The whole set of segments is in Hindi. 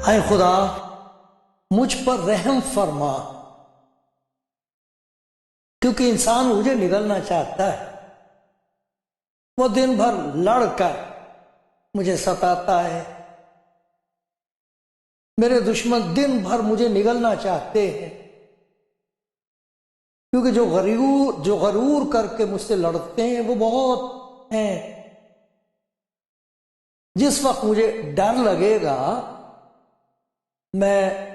आए खुदा मुझ पर रहम फरमा, क्योंकि इंसान मुझे निगलना चाहता है। वो दिन भर लड़कर मुझे सताता है। मेरे दुश्मन दिन भर मुझे निगलना चाहते हैं, क्योंकि जो गरूर करके मुझसे लड़ते हैं वो बहुत हैं। जिस वक्त मुझे डर लगेगा मैं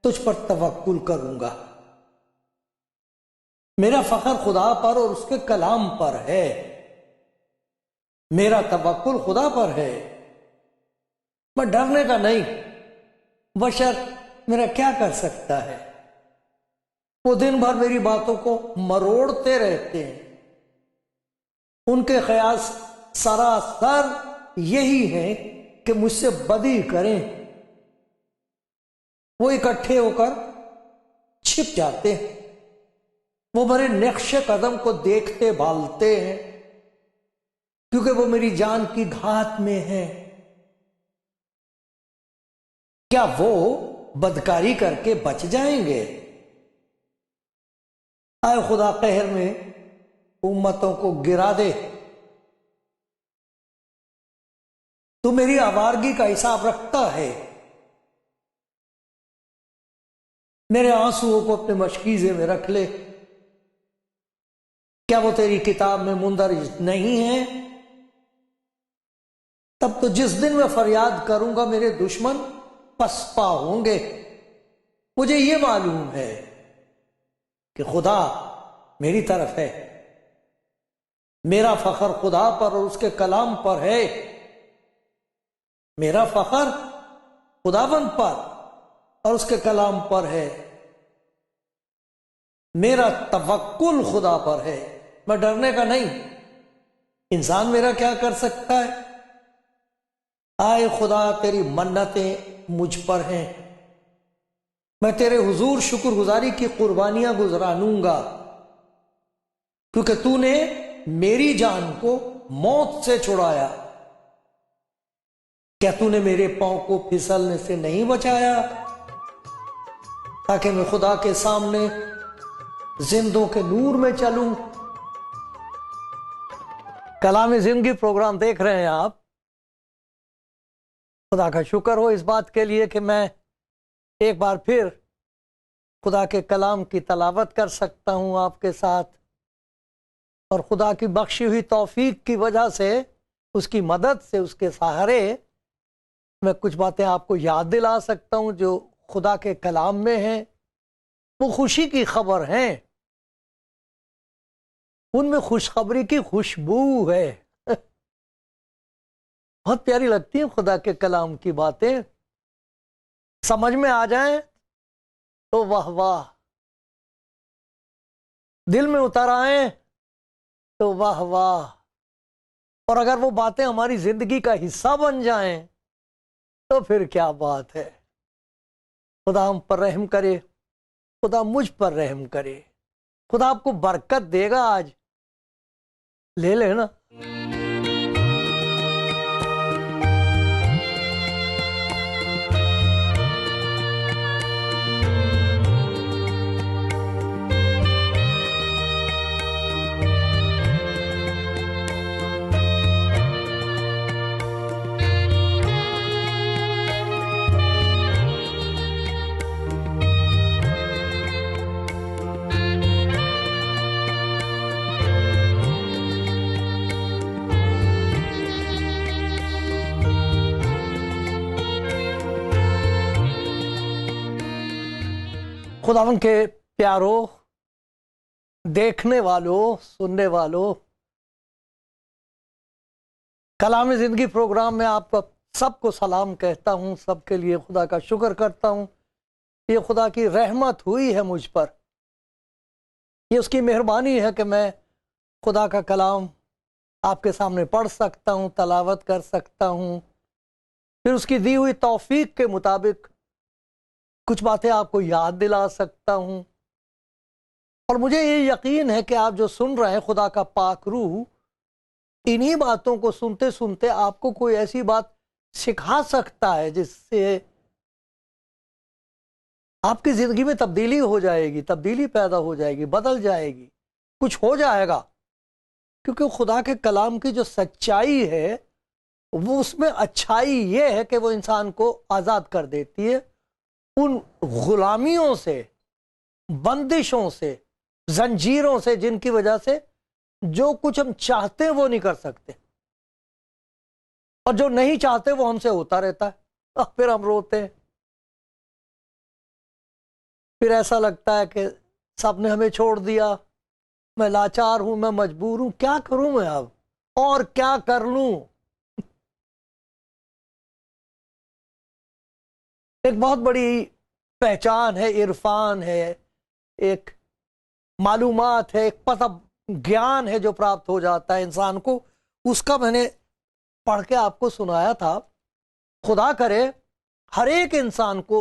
तुझ पर तवक्कुल करूंगा। मेरा फख्र खुदा पर और उसके कलाम पर है। मेरा तवक्कुल खुदा पर है। मैं डरने का नहीं, बशर मेरा क्या कर सकता है। वो दिन भर मेरी बातों को मरोड़ते रहते हैं। उनके ख्याल सरासर यही है कि मुझसे बदी करें। वो इकट्ठे होकर छिप जाते हैं। वो मेरे नक्शे कदम को देखते भालते हैं, क्योंकि वो मेरी जान की घात में है। क्या वो बदकारी करके बच जाएंगे? आए खुदा कहर में उम्मतों को गिरा दे। तू मेरी आवारगी का हिसाब रखता है। मेरे आंसुओं को अपने मशकीजे में रख ले। क्या वो तेरी किताब में मुंदरज नहीं है? तब तो जिस दिन मैं फरियाद करूंगा मेरे दुश्मन पसपा होंगे। मुझे ये मालूम है कि खुदा मेरी तरफ है। मेरा फख्र खुदा पर और उसके कलाम पर है। मेरा फख्र खुदावंद पर और उसके कलाम पर है। मेरा तवक्कुल खुदा पर है। मैं डरने का नहीं। इंसान मेरा क्या कर सकता है? आए खुदा तेरी मन्नतें मुझ पर हैं। मैं तेरे हुजूर शुक्रगुजारी की कुर्बानियां गुजरानूंगा, क्योंकि तूने मेरी जान को मौत से छुड़ाया। क्या तूने मेरे पांव को फिसलने से नहीं बचाया, ताकि मैं खुदा के सामने जिंदों के नूर में चलूं? कलाम जिंदगी प्रोग्राम देख रहे हैं आप। खुदा का शुक्र हो इस बात के लिए कि मैं एक बार फिर खुदा के कलाम की तलावत कर सकता हूं आपके साथ। और खुदा की बख्शी हुई तौफीक की वजह से, उसकी मदद से, उसके सहारे मैं कुछ बातें आपको याद दिला सकता हूं जो खुदा के कलाम में हैं। वो खुशी की खबर हैं। उनमें खुशखबरी की खुशबू है। बहुत प्यारी लगती है खुदा के कलाम की बातें। समझ में आ जाए तो वाह वाह, दिल में उतर आए तो वाह वाह, और अगर वो बातें हमारी जिंदगी का हिस्सा बन जाएं तो फिर क्या बात है। खुदा हम पर रहम करे। खुदा मुझ पर रहम करे। खुदा आपको बरकत देगा। आज ले लेना। खुदावन के प्यारों, देखने वालों, सुनने वालों, कलाम जिंदगी प्रोग्राम में आपको सबको सलाम कहता हूं। सबके लिए खुदा का शुक्र करता हूं ये खुदा की रहमत हुई है मुझ पर, ये उसकी मेहरबानी है कि मैं खुदा का कलाम आपके सामने पढ़ सकता हूँ, तलावत कर सकता हूँ, फिर उसकी दी हुई तौफीक के मुताबिक कुछ बातें आपको याद दिला सकता हूँ। और मुझे ये यकीन है कि आप जो सुन रहे हैं, खुदा का पाक रूह इन्हीं बातों को सुनते सुनते आपको कोई ऐसी बात सिखा सकता है जिससे आपकी जिंदगी में तब्दीली हो जाएगी, तब्दीली पैदा हो जाएगी, बदल जाएगी, कुछ हो जाएगा। क्योंकि खुदा के कलाम की जो सच्चाई है वो, उसमें अच्छाई ये है कि वो इंसान को आज़ाद कर देती है उन गुलामियों से, बंदिशों से, जंजीरों से, जिनकी वजह से जो कुछ हम चाहते हैं वो नहीं कर सकते, और जो नहीं चाहते वो हमसे होता रहता है। और फिर हम रोते हैं, फिर ऐसा लगता है कि सबने हमें छोड़ दिया, मैं लाचार हूं, मैं मजबूर हूं, क्या करूं मैं अब, और क्या कर लूं। एक बहुत बड़ी पहचान है, इरफान है, एक मालूमात है, एक पता, ज्ञान है जो प्राप्त हो जाता है इंसान को। उसका मैंने पढ़ के आपको सुनाया था। खुदा करे हर एक इंसान को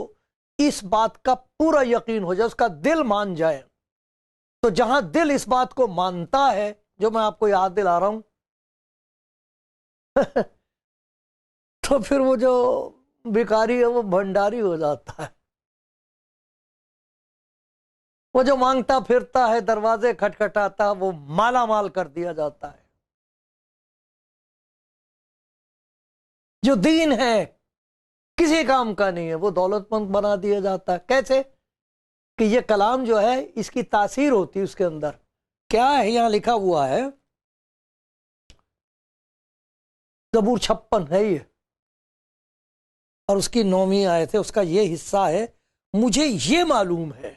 इस बात का पूरा यकीन हो जाए, उसका दिल मान जाए। तो जहां दिल इस बात को मानता है जो मैं आपको याद दिला रहा हूं तो फिर वो जो भिखारी है वो भंडारी हो जाता है। वो जो मांगता फिरता है, दरवाजे खटखटाता, वो माला माल कर दिया जाता है। जो दीन है, किसी काम का नहीं है, वो दौलतमंद बना दिया जाता है। कैसे? कि ये कलाम जो है इसकी तासीर होती है उसके अंदर। क्या है यहां लिखा हुआ है, ज़बूर 56 है ये, और उसकी 9वीं आयत है, उसका ये हिस्सा है। मुझे ये मालूम है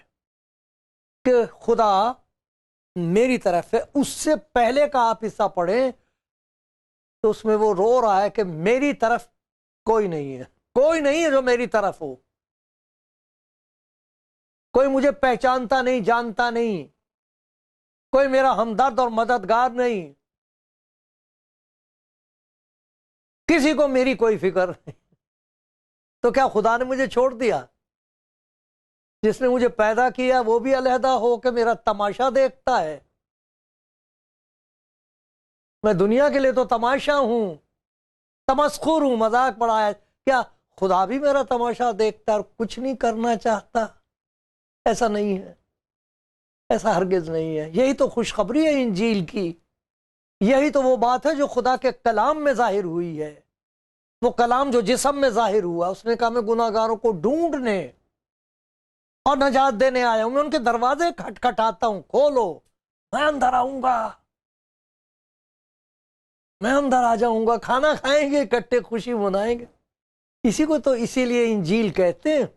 कि खुदा मेरी तरफ है। उससे पहले का आप हिस्सा पढ़ें तो उसमें वो रो रहा है कि मेरी तरफ कोई नहीं है, कोई नहीं है जो मेरी तरफ हो, कोई मुझे पहचानता नहीं, जानता नहीं, कोई मेरा हमदर्द और मददगार नहीं, किसी को मेरी कोई फिक्र नहीं। तो क्या खुदा ने मुझे छोड़ दिया? जिसने मुझे पैदा किया वो भी अलहदा हो के मेरा तमाशा देखता है। मैं दुनिया के लिए तो तमाशा हूं, तमस्खुर हूं, मजाक बड़ा है। क्या खुदा भी मेरा तमाशा देखता है और कुछ नहीं करना चाहता? ऐसा नहीं है, ऐसा हरगिज नहीं है। यही तो खुशखबरी है इंजील की, यही तो वो बात है जो खुदा के कलाम में जाहिर हुई है। वो कलाम जो जिस्म में जाहिर हुआ, उसने कहा मैं गुनाहगारों को ढूंढने और नजात देने आया हूं, मैं उनके दरवाजे खटखटाता हूं, खोलो, मैं अंदर आऊंगा, मैं अंदर आ जाऊंगा, खाना खाएंगे, इकट्ठे खुशी मनाएंगे। इसी को तो इसीलिए इंजील कहते हैं।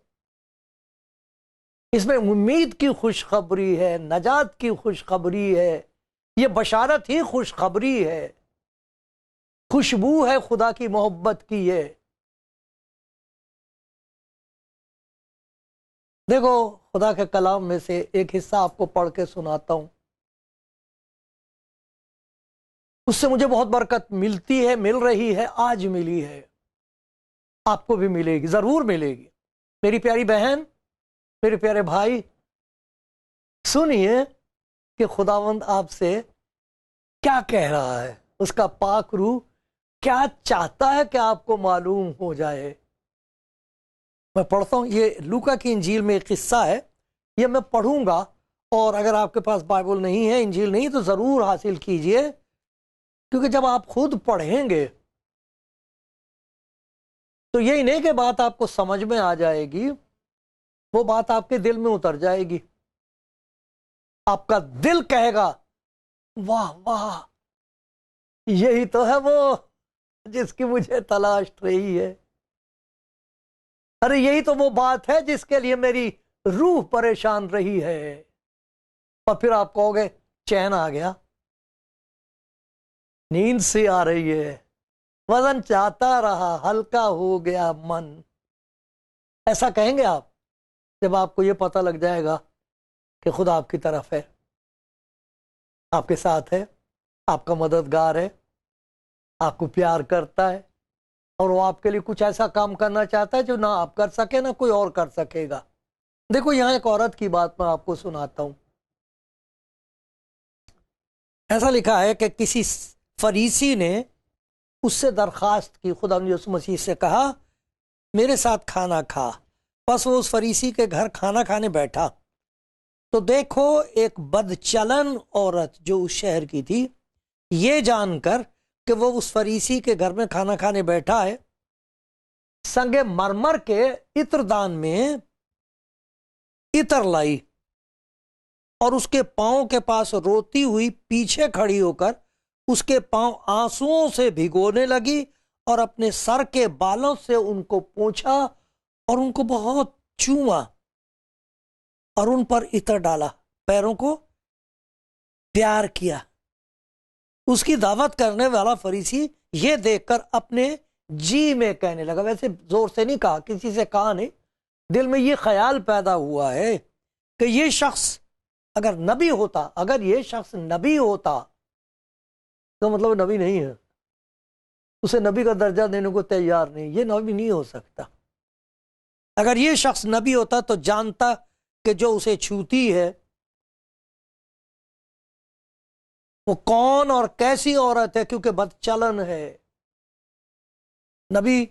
इसमें उम्मीद की खुशखबरी है, नजात की खुशखबरी है, ये बशारत ही खुशखबरी है, खुशबू है खुदा की मोहब्बत की। है देखो, खुदा के कलाम में से एक हिस्सा आपको पढ़ के सुनाता हूं। उससे मुझे बहुत बरकत मिलती है, मिल रही है, आज मिली है, आपको भी मिलेगी, जरूर मिलेगी। मेरी प्यारी बहन, मेरे प्यारे भाई, सुनिए कि खुदावंद आपसे क्या कह रहा है। उसका पाक रूह क्या चाहता है कि आपको मालूम हो जाए। मैं पढ़ता हूं, ये लूका की इंजील में एक किस्सा है, ये मैं पढ़ूंगा। और अगर आपके पास बाइबल नहीं है, इंजील नहीं, तो जरूर हासिल कीजिए, क्योंकि जब आप खुद पढ़ेंगे तो यही नहीं कि बात आपको समझ में आ जाएगी, वो बात आपके दिल में उतर जाएगी। आपका दिल कहेगा वाह वाह, यही तो है वो जिसकी मुझे तलाश रही है। अरे यही तो वो बात है जिसके लिए मेरी रूह परेशान रही है। और फिर आप कहोगे चैन आ गया, नींद सी आ रही है, वजन चाहता रहा, हल्का हो गया मन। ऐसा कहेंगे आप जब आपको ये पता लग जाएगा कि खुदा आपकी तरफ है, आपके साथ है, आपका मददगार है, आपको प्यार करता है, और वो आपके लिए कुछ ऐसा काम करना चाहता है जो ना आप कर सके ना कोई और कर सकेगा। देखो, यहां एक औरत की बात मैं आपको सुनाता हूं। ऐसा लिखा है कि किसी फरीसी ने उससे दरखास्त की, खुदा यीशु मसीह से कहा मेरे साथ खाना खा। बस वो उस फरीसी के घर खाना खाने बैठा तो देखो, एक बदचलन औरत जो उस शहर की थी, ये जानकर कि वो उस फरीसी के घर में खाना खाने बैठा है, संगे मरमर के इत्रदान में इत्र लाई और उसके पांव के पास रोती हुई पीछे खड़ी होकर उसके पांव आंसुओं से भिगोने लगी और अपने सर के बालों से उनको पोंछा और उनको बहुत चूमा और उन पर इत्र डाला, पैरों को प्यार किया। उसकी दावत करने वाला फरीसी ये देखकर अपने जी में कहने लगा, वैसे जोर से नहीं कहा, किसी से कहा नहीं, दिल में ये ख्याल पैदा हुआ है कि ये शख्स अगर नबी होता, अगर ये शख्स नबी होता तो मतलब नबी नहीं है, उसे नबी का दर्जा देने को तैयार नहीं, ये नबी नहीं हो सकता। अगर ये शख्स नबी होता तो जानता कि जो उसे छूती है वो कौन और कैसी औरत है, क्योंकि बदचलन है। नबी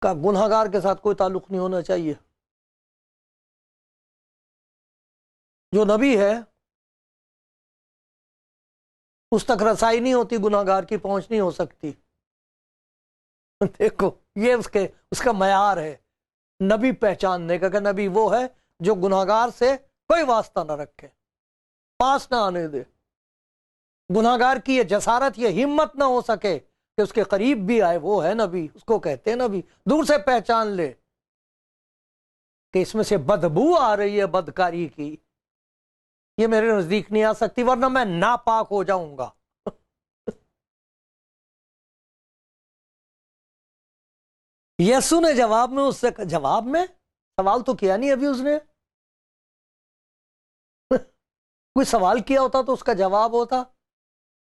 का गुनहगार के साथ कोई ताल्लुक नहीं होना चाहिए। जो नबी है उस तक रसाई नहीं होती, गुनहगार की पहुंच नहीं हो सकती। देखो, ये उसका मयार है नबी पहचानने का, कि नबी वो है जो गुनहगार से कोई वास्ता ना रखे, पास ना आने दे। गुनहगार की ये जसारत, ये हिम्मत ना हो सके कि उसके करीब भी आए, वो है नबी, उसको कहते हैं नबी। दूर से पहचान ले कि इसमें से बदबू आ रही है बदकारी की, ये मेरे नजदीक नहीं आ सकती वरना मैं नापाक हो जाऊंगा। यीशु ने जवाब में उससे, जवाब में सवाल तो किया नहीं अभी उसने, कोई सवाल किया होता तो उसका जवाब होता।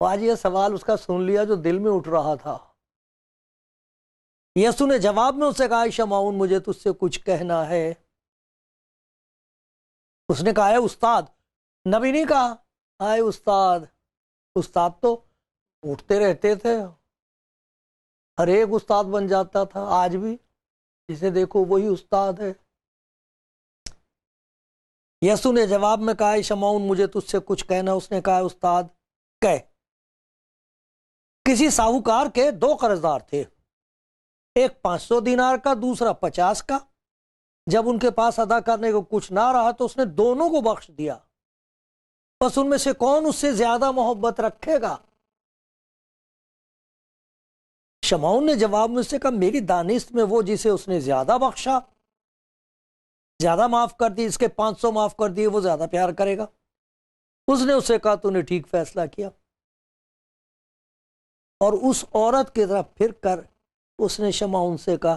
आज ये सवाल उसका सुन लिया जो दिल में उठ रहा था। यीशु ने जवाब में उससे कहा, शमाउन मुझे तुझसे कुछ कहना है। उसने कहा है उस्ताद, नबी नहीं कहा आए उस्ताद। उस्ताद तो उठते रहते थे, हर एक उस्ताद बन जाता था, आज भी जिसे देखो वही उस्ताद है। यीशु ने जवाब में कहा, शमाउन मुझे तुझसे कुछ कहना। उसने कहा, उस्ताद कह। किसी साहूकार के दो कर्जदार थे, एक 500 दिनार का, दूसरा 50 का। जब उनके पास अदा करने को कुछ ना रहा तो उसने दोनों को बख्श दिया। बस उनमें से कौन उससे ज्यादा मोहब्बत रखेगा? शमाउन ने जवाब में उससे कहा, मेरी दानिश में वो जिसे उसने ज्यादा बख्शा, ज्यादा माफ कर दी, इसके 500 माफ कर दिए, वो ज्यादा प्यार करेगा। उसने उससे कहा, तूने ठीक फैसला किया। और उस औरत की तरफ फिर कर उसने शमाउन से कहा,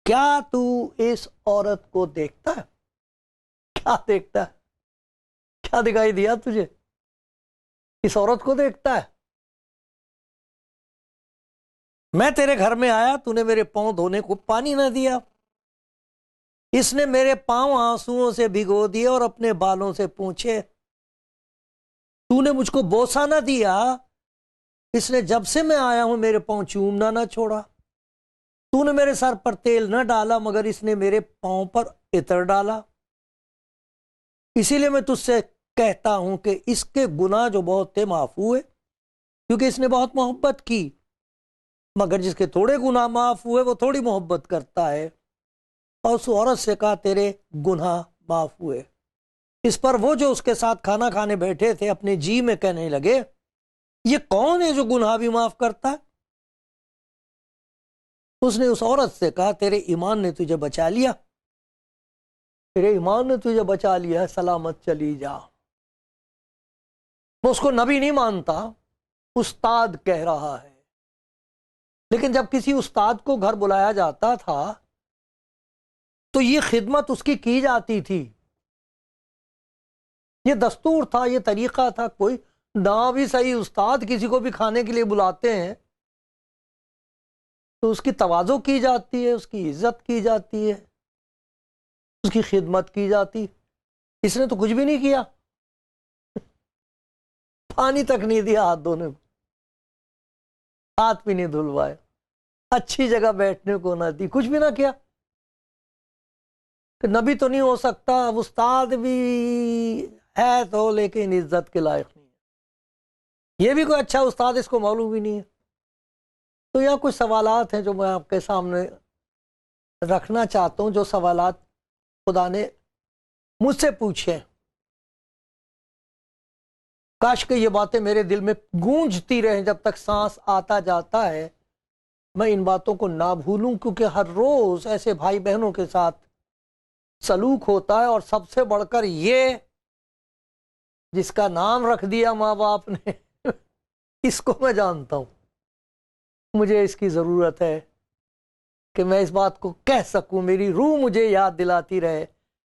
क्या तू इस औरत को देखता है? क्या देखता है? क्या दिखाई दिया तुझे? इस औरत को देखता है? मैं तेरे घर में आया, तूने मेरे पांव धोने को पानी ना दिया, इसने मेरे पांव आंसुओं से भिगो दिए और अपने बालों से पूछे। तूने मुझको बोसा ना दिया, इसने जब से मैं आया हूं मेरे पांव चूमना ना छोड़ा। तूने मेरे सर पर तेल न डाला, मगर इसने मेरे पांव पर इत्र डाला। इसीलिए मैं तुझसे कहता हूं कि इसके गुनाह जो बहुत थे माफ हुए, क्योंकि इसने बहुत मोहब्बत की। मगर जिसके थोड़े गुनाह माफ हुए वो थोड़ी मोहब्बत करता है। और उस औरत से कहा, तेरे गुनाह माफ हुए। इस पर वो जो उसके साथ खाना खाने बैठे थे अपने जी में कहने लगे, ये कौन है जो गुनाह भी माफ करता है? उसने उस औरत से कहा, तेरे ईमान ने तुझे बचा लिया, तेरे ईमान ने तुझे बचा लिया है, सलामत चली जा। वो उसको नबी नहीं मानता, उस्ताद कह रहा है। लेकिन जब किसी उस्ताद को घर बुलाया जाता था तो ये खिदमत उसकी की जाती थी, ये दस्तूर था, ये तरीका था। कोई ना भी सही उस्ताद किसी को भी खाने के लिए बुलाते हैं तो उसकी तवाज़ो की जाती है, उसकी इज्जत की जाती है, उसकी खिदमत की जाती। इसने तो कुछ भी नहीं किया, पानी तक नहीं दिया हाथ धोने को, हाथ भी नहीं धुलवाए, अच्छी जगह बैठने को ना दी, कुछ भी ना किया। कि नबी तो नहीं हो सकता, उस्ताद भी है तो, लेकिन इज्जत के लायक नहीं है, ये भी कोई अच्छा उस्ताद इसको मालूम भी नहीं है। तो यहाँ कुछ सवालात हैं जो मैं आपके सामने रखना चाहता हूँ, जो सवालात खुदा ने मुझसे पूछे। काश के ये बातें मेरे दिल में गूंजती रहें जब तक सांस आता जाता है, मैं इन बातों को ना भूलूं, क्योंकि हर रोज ऐसे भाई बहनों के साथ सलूक होता है। और सबसे बढ़कर ये जिसका नाम रख दिया माँ बाप ने इसको मैं जानता हूं, मुझे इसकी जरूरत है कि मैं इस बात को कह सकूं, मेरी रूह मुझे याद दिलाती रहे,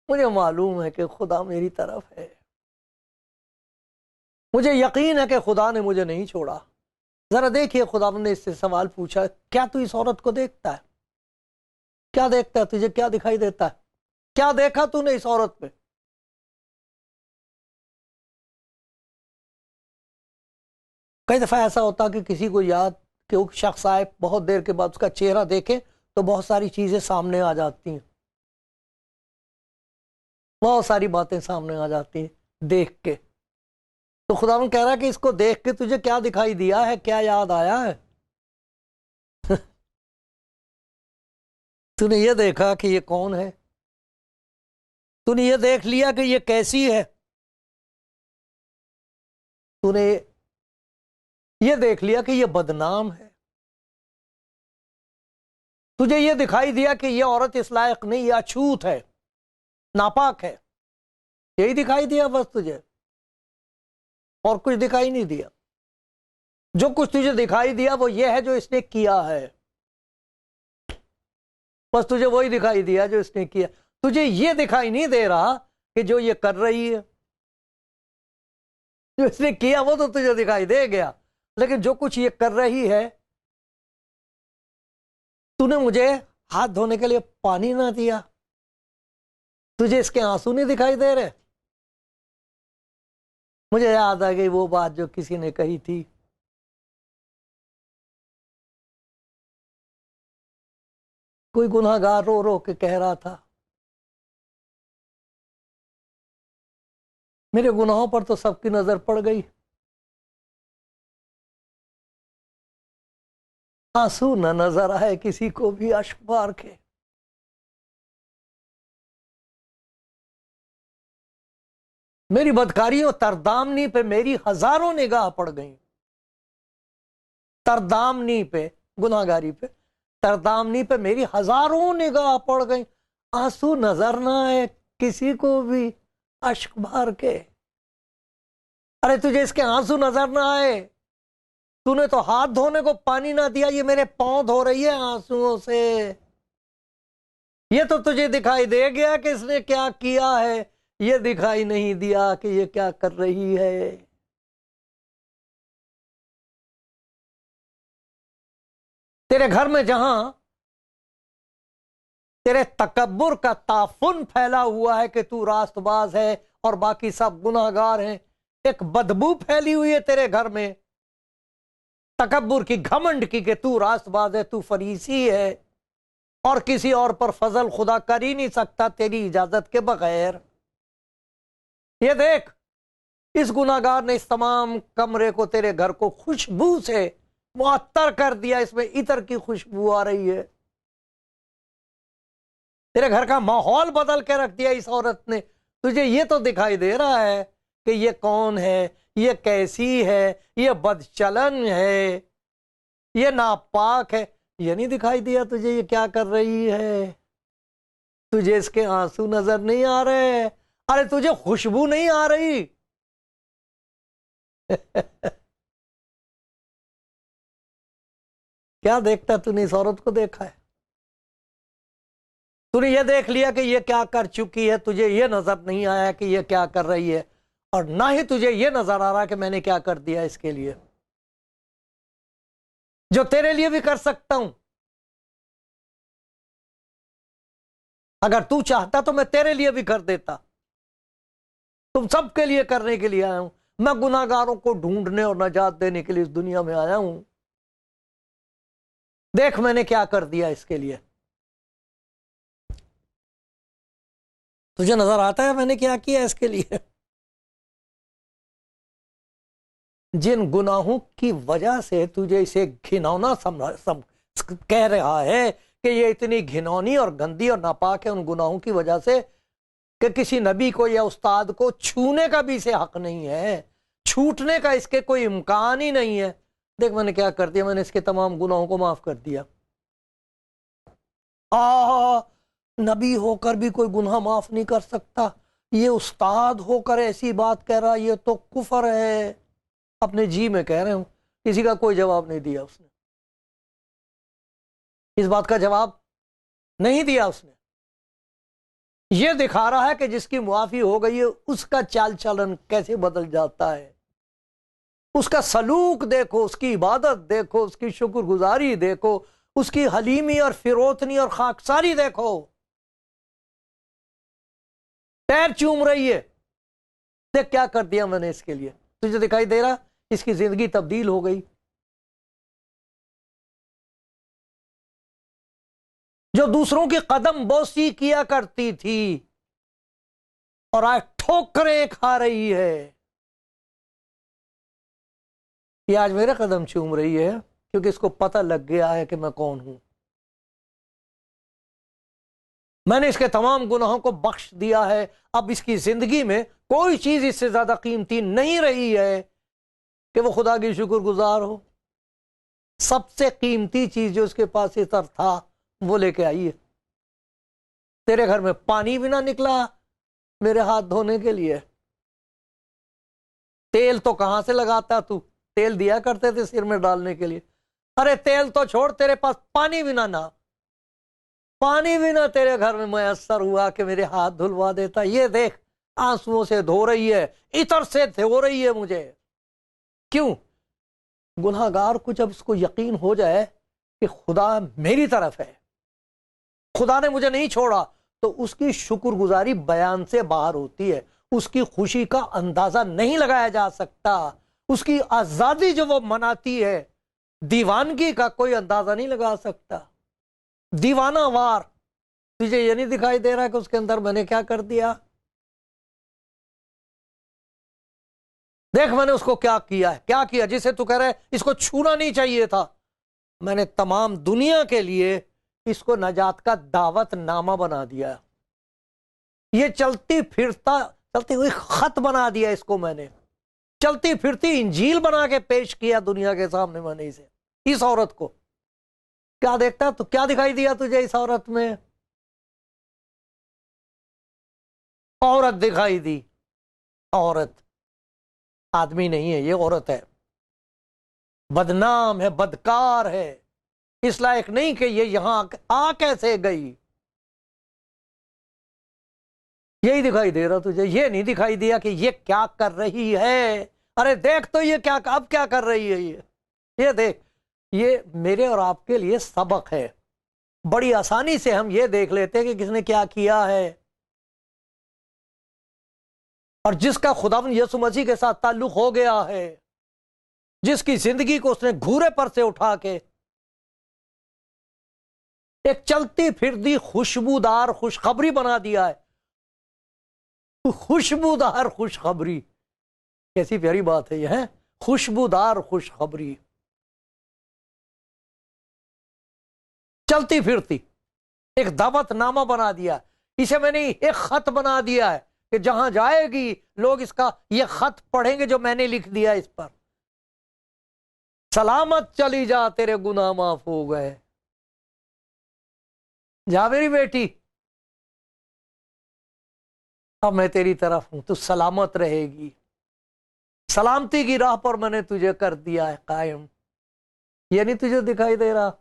मुझे मालूम है कि खुदा मेरी तरफ है, मुझे यकीन है कि खुदा ने मुझे नहीं छोड़ा। जरा देखिए, खुदा ने इससे सवाल पूछा, क्या तू इस औरत को देखता है? क्या देखता है? तुझे क्या दिखाई देता है? क्या देखा तूने इस औरत पे? कई दफा ऐसा होता कि किसी को याद, कि वो शख्स आए, बहुत देर के बाद उसका चेहरा देखे तो बहुत सारी चीजें सामने आ जाती हैं, बहुत सारी बातें सामने आ जाती हैं देख के। तो खुदावन कह रहा है कि इसको देख के तुझे क्या दिखाई दिया है, क्या याद आया है? तूने ये देखा कि ये कौन है? तूने ये देख लिया कि ये कैसी है? तूने ये देख लिया कि ये बदनाम है? तुझे ये दिखाई दिया कि ये औरत इस लायक नहीं, ये अछूत है, नापाक है? यही दिखाई दिया बस तुझे, और कुछ दिखाई नहीं दिया? जो कुछ तुझे दिखाई दिया वो ये है जो इसने किया है, बस तुझे वही दिखाई दिया जो इसने किया। तुझे ये दिखाई नहीं दे रहा कि जो ये कर रही है, जो इसने किया वो तो तुझे दिखाई दे गया, लेकिन जो कुछ ये कर रही है, तूने मुझे हाथ धोने के लिए पानी ना दिया, तुझे इसके आंसू नहीं दिखाई दे रहे? मुझे याद आ गई वो बात जो किसी ने कही थी, कोई गुनहगार रो रो के कह रहा था, मेरे गुनाहों पर तो सबकी नजर पड़ गई, आंसू न नजर आए किसी को भी अश्क बार के। मेरी बदकारियों तरदामनी पे मेरी हजारों निगाह पड़ गई, तरदामनी पे, गुनाहगारी पे, तरदामनी पे मेरी हजारों निगाह पड़ गई, आंसू नजर ना आए किसी को भी अश्क भर के। अरे तुझे इसके आंसू नजर ना आए, तूने तो हाथ धोने को पानी ना दिया, ये मेरे पांव धो रही है आंसुओं से। ये तो तुझे दिखाई दे गया कि इसने क्या किया है, ये दिखाई नहीं दिया कि ये क्या कर रही है। तेरे घर में जहां तेरे तकब्बुर का ताफुन फैला हुआ है कि तू रास्तबाज है और बाकी सब गुनाहगार हैं, एक बदबू फैली हुई है तेरे घर में तकब्बुर की, घमंड की, कि तू रास्तबाज है, तू फरीसी है और किसी और पर फजल खुदा कर ही नहीं सकता तेरी इजाजत के बगैर। ये देख, इस गुनाहगार ने इस तमाम कमरे को, तेरे घर को खुशबू से मुअत्तर कर दिया, इसमें इतर की खुशबू आ रही है, तेरे घर का माहौल बदल के रख दिया इस औरत ने। तुझे ये तो दिखाई दे रहा है कि ये कौन है, ये कैसी है, ये बदचलन है, ये नापाक है? ये नहीं दिखाई दिया तुझे ये क्या कर रही है? तुझे इसके आंसू नजर नहीं आ रहे? अरे तुझे खुशबू नहीं आ रही? क्या देखता तूने इस औरत को देखा है? तूने ये देख लिया कि ये क्या कर चुकी है, तुझे ये नजर नहीं आया कि ये क्या कर रही है, और ना ही तुझे ये नजर आ रहा कि मैंने क्या कर दिया इसके लिए, जो तेरे लिए भी कर सकता हूं। अगर तू चाहता तो मैं तेरे लिए भी कर देता। तुम सबके लिए करने के लिए आया हूं। मैं गुनाहगारों को ढूंढने और नजात देने के लिए इस दुनिया में आया हूं। देख मैंने क्या कर दिया इसके लिए। तुझे नजर आता है मैंने क्या किया इसके लिए? जिन गुनाहों की वजह से तुझे इसे घिनौना कह रहा है कि ये इतनी घिनौनी और गंदी और नापाक है, उन गुनाहों की वजह से कि किसी नबी को या उस्ताद को छूने का भी इसे हक नहीं है, छूटने का इसके कोई इम्कान ही नहीं है। देख मैंने क्या कर दिया, मैंने इसके तमाम गुनाहों को माफ कर दिया। नबी होकर भी कोई गुनाह माफ नहीं कर सकता, ये उस्ताद होकर ऐसी बात कह रहा, ये तो कुफर है। अपने जी में कह रहे हूं, किसी का कोई जवाब नहीं दिया उसने, इस बात का जवाब नहीं दिया उसने। यह दिखा रहा है कि जिसकी मुआफी हो गई है उसका चाल चलन कैसे बदल जाता है, उसका सलूक देखो, उसकी इबादत देखो, उसकी शुक्रगुजारी देखो, उसकी हलीमी और फिरोतनी और खाकसारी देखो। पैर चूम रही है, देख क्या कर दिया मैंने इसके लिए। तुझे दिखाई दे रहा इसकी जिंदगी तब्दील हो गई। जो दूसरों की कदम बोसी किया करती थी और आज ठोकरें खा रही है, ये आज मेरे कदम चूम रही है क्योंकि इसको पता लग गया है कि मैं कौन हूं। मैंने इसके तमाम गुनाहों को बख्श दिया है। अब इसकी जिंदगी में कोई चीज इससे ज्यादा कीमती नहीं रही है कि वो खुदा की शुक्रगुजार हो। सबसे कीमती चीज जो उसके पास इस तरफ था वो लेके आई है। तेरे घर में पानी भी ना निकला मेरे हाथ धोने के लिए। तेल तो कहां से लगाता तू, तेल दिया करते थे सिर में डालने के लिए। अरे तेल तो छोड़, तेरे पास पानी भी ना पानी भी ना तेरे घर में मैसर हुआ कि मेरे हाथ धुलवा देता। ये देख आंसुओं से धो रही है, इतर से धो रही है मुझे। क्यों? गुनाहगार को जब इसको यकीन हो जाए कि खुदा मेरी तरफ है, खुदा ने मुझे नहीं छोड़ा, तो उसकी शुक्रगुजारी बयान से बाहर होती है। उसकी खुशी का अंदाजा नहीं लगाया जा सकता। उसकी आजादी जो वो मनाती है, दीवानगी का कोई अंदाजा नहीं लगा सकता। दीवाना वार। तुझे ये नहीं दिखाई दे रहा कि उसके अंदर मैंने क्या कर दिया? देख मैंने उसको क्या किया है, क्या किया जिसे तू कह रहा है इसको छूना नहीं चाहिए था। मैंने तमाम दुनिया के लिए इसको नजात का दावत नामा बना दिया। ये चलती हुई खत बना दिया इसको मैंने, चलती फिरती इंजील बना के पेश किया दुनिया के सामने मैंने इसे। इस औरत को क्या देखता तो क्या दिखाई दिया तुझे इस औरत में? औरत दिखाई दी। औरत, आदमी नहीं है, ये औरत है। बदनाम है, बदकार है, इस लायक नहीं कि ये यहां आ कैसे गई। यही दिखाई दे रहा तुझे, ये नहीं दिखाई दिया कि ये क्या कर रही है। अरे देख तो ये क्या, अब क्या कर रही है ये देख। ये मेरे और आपके लिए सबक है। बड़ी आसानी से हम ये देख लेते हैं कि किसने क्या किया है। और जिसका खुदावंद यीशु मसीह के साथ ताल्लुक हो गया है, जिसकी जिंदगी को उसने घूरे पर से उठा के एक चलती फिरती खुशबूदार खुशखबरी बना दिया है। खुशबूदार खुशखबरी, कैसी प्यारी बात है यह है, खुशबूदार खुशखबरी। चलती फिरती एक दावतनामा बना दिया। इसे मैंने एक खत बना दिया है कि जहां जाएगी लोग इसका ये खत पढ़ेंगे जो मैंने लिख दिया इस पर। सलामत चली जा, तेरे गुनाह माफ हो गए। जा मेरी बेटी, अब मैं तेरी तरफ हूं, तू सलामत रहेगी। सलामती की राह पर मैंने तुझे कर दिया है कायम। ये नहीं तुझे दिखाई दे रहा?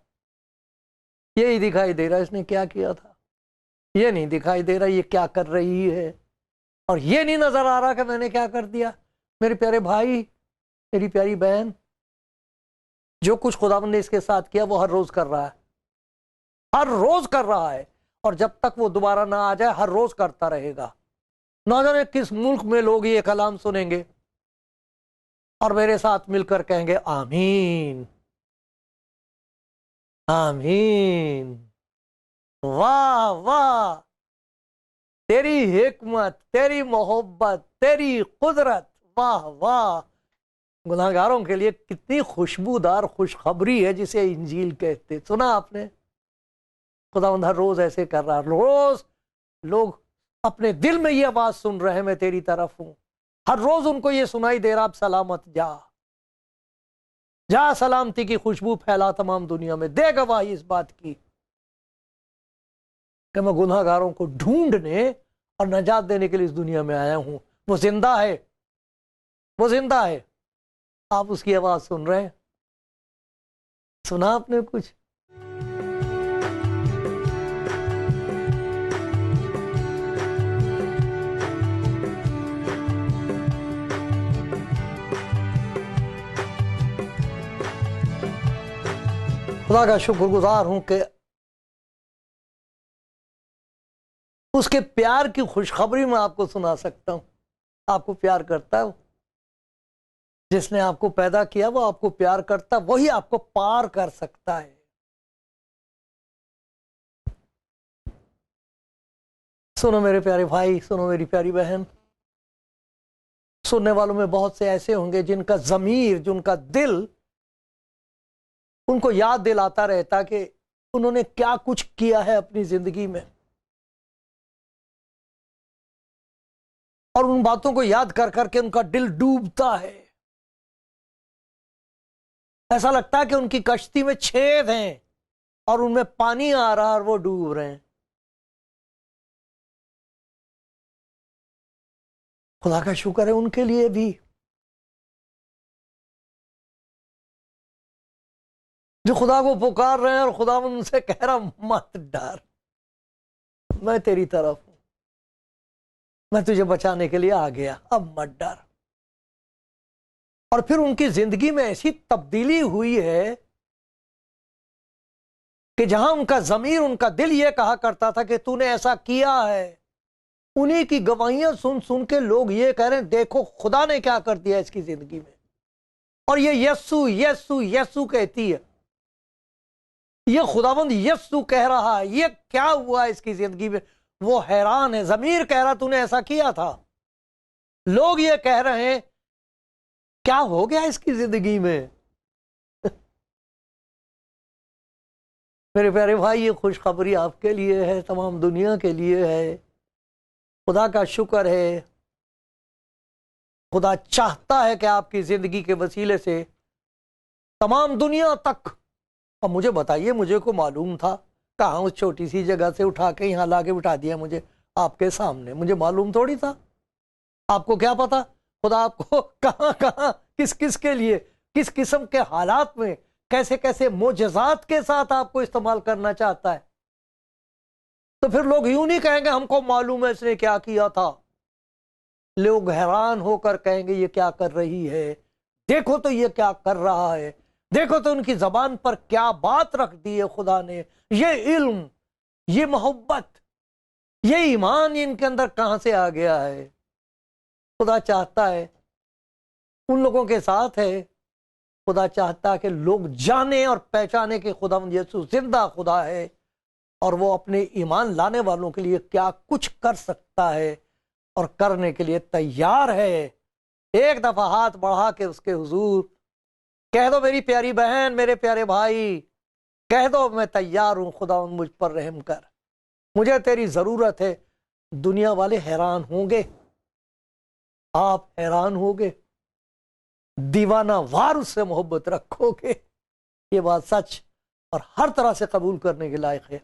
यही दिखाई दे रहा इसने क्या किया था। ये नहीं दिखाई दे रहा ये क्या कर रही है, और ये नहीं नजर आ रहा कि मैंने क्या कर दिया। मेरे प्यारे भाई, मेरी प्यारी बहन, जो कुछ खुदावंद ने इसके साथ किया वो हर रोज कर रहा है, हर रोज कर रहा है, और जब तक वो दोबारा ना आ जाए हर रोज करता रहेगा। ना जाने किस मुल्क में लोग ये कलाम सुनेंगे और मेरे साथ मिलकर कहेंगे आमीन आमीन। वाह वाह, तेरी हिकमत, तेरी मोहब्बत, तेरी कुदरत, वाह वाह। गुनाहगारों के लिए कितनी खुशबूदार खुशखबरी है जिसे इंजील कहते। सुना आपने? खुदावंद हर रोज ऐसे कर रहा है। रोज लोग अपने दिल में ये आवाज सुन रहे हैं, मैं तेरी तरफ हूं। हर रोज उनको ये सुनाई दे रहा, अब सलामत जा, जा सलामती की खुशबू फैला तमाम दुनिया में। दे गवाही इस बात की कि मैं गुनाहगारों को ढूंढने और नजात देने के लिए इस दुनिया में आया हूं। वो जिंदा है, वो जिंदा है। आप उसकी आवाज सुन रहे हैं? सुना आपने कुछ? खुदा का शुक्रगुजार हूं कि उसके प्यार की खुशखबरी मैं आपको सुना सकता हूं। आपको प्यार करता है वो, जिसने आपको पैदा किया वो आपको प्यार करता, वही आपको पार कर सकता है। सुनो मेरे प्यारे भाई, सुनो मेरी प्यारी बहन, सुनने वालों में बहुत से ऐसे होंगे जिनका ज़मीर, जिनका दिल उनको याद दिलाता रहता कि उन्होंने क्या कुछ किया है अपनी जिंदगी में, और उन बातों को याद कर करके उनका दिल डूबता है। ऐसा लगता है कि उनकी कश्ती में छेद हैं और उनमें पानी आ रहा है और वो डूब रहे हैं। खुदा का शुक्र है उनके लिए भी, जो खुदा को पुकार रहे हैं और खुदा उनसे कह रहा मत डर, मैं तेरी तरफ हूं, मैं तुझे बचाने के लिए आ गया, अब मत डर। और फिर उनकी जिंदगी में ऐसी तब्दीली हुई है कि जहां उनका जमीर, उनका दिल यह कहा करता था कि तूने ऐसा किया है, उन्हीं की गवाहियां सुन सुन के लोग ये कह रहे हैं देखो खुदा ने क्या कर दिया इसकी जिंदगी में। और ये यस्सु यस्सु यस्सु कहती है, ये खुदावंद यस्सु कह रहा है, ये क्या हुआ इसकी जिंदगी में। वो हैरान है, जमीर कह रहा तूने ऐसा किया था। लोग ये कह रहे हैं क्या हो गया इसकी जिंदगी में। मेरे प्यारे भाई, ये खुशखबरी आपके लिए है, तमाम दुनिया के लिए है। खुदा का शुक्र है, खुदा चाहता है कि आपकी जिंदगी के वसीले से तमाम दुनिया तक। अब मुझे बताइए, मुझे को मालूम था कहाँ उस छोटी सी जगह से उठा के यहाँ लाके बिठा दिया मुझे आपके सामने, मुझे मालूम थोड़ी था। आपको क्या पता खुदा आपको कहाँ कहाँ किस किस के लिए, किस किस्म के हालात में, कैसे कैसे मोजज़ात के साथ आपको इस्तेमाल करना चाहता है। तो फिर लोग यूं नहीं कहेंगे हमको मालूम है इसने क्या किया था। लोग हैरान होकर कहेंगे ये क्या कर रही है, देखो तो ये क्या कर रहा है, देखो तो उनकी जबान पर क्या बात रख दी है खुदा ने। ये इल्म, ये मोहब्बत, ये ईमान इनके अंदर कहां से आ गया है। खुदा चाहता है उन लोगों के साथ है। खुदा चाहता है कि लोग जाने और पहचाने कि खुदा यीशु जिंदा खुदा है और वो अपने ईमान लाने वालों के लिए क्या कुछ कर सकता है और करने के लिए तैयार है। एक दफा हाथ बढ़ा के उसके हुजूर कह दो, मेरी प्यारी बहन, मेरे प्यारे भाई, कह दो मैं तैयार हूं, खुदा मुझ पर रहम कर, मुझे तेरी जरूरत है। दुनिया वाले हैरान होंगे, आप हैरान होगे, दीवाना वार उससे मोहब्बत रखोगे। ये बात सच और हर तरह से कबूल करने के लायक है।